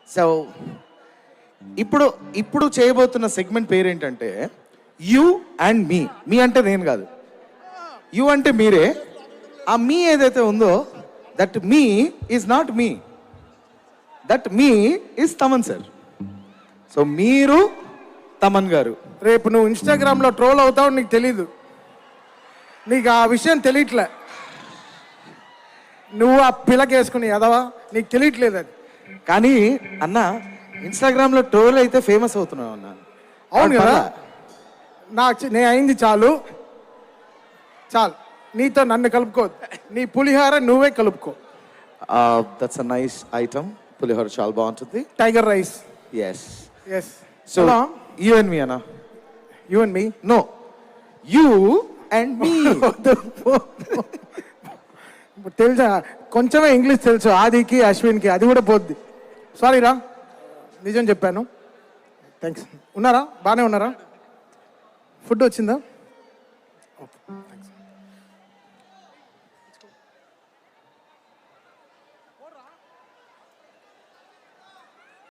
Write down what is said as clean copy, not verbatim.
So ఇప్పుడు ఇప్పుడు చేయబోతున్న సెగ్మెంట్ పేరేంటంటే యూ అండ్ మీ. మీ అంటే నేను కాదు, యూ అంటే మీరే. ఆ మీ ఏదైతే ఉందో that me is not me, that me is Thaman sir. So మీరు తమన్ గారు. రేపు నువ్వు ఇన్స్టాగ్రామ్లో ట్రోల్ అవుతావు, నీకు తెలీదు. నీకు ఆ విషయం తెలియట్లే. నువ్వు ఆ పిల్లకేసుకుని ఎదవా, నీకు తెలియట్లేదు అది. కానీ అన్న ఇన్స్టాగ్రామ్లో ట్రోల్ అయితే ఫేమస్ అవుతున్నావు అన్న. అవును కదా, నేను అయింది చాలు చాలు. నీతో నన్ను కలుపుకోవద్దు, నీ పులిహార నువ్వే కలుపుకో. That's a nice item. పులిహోర చాలా బాగుంటుంది. Tiger rice. Yes yes. So you and me అన్న. You and me. No, you and me. తెలుసా, కొంచెమే ఇంగ్లీష్ తెలుసు ఆదికి అశ్విన్కి, అది కూడా పోద్ది. సారీ రా, నిజం చెప్పాను. థ్యాంక్స్. ఉన్నారా? బాగానే ఉన్నారా? ఫుడ్ వచ్చిందా? Okay, thanks.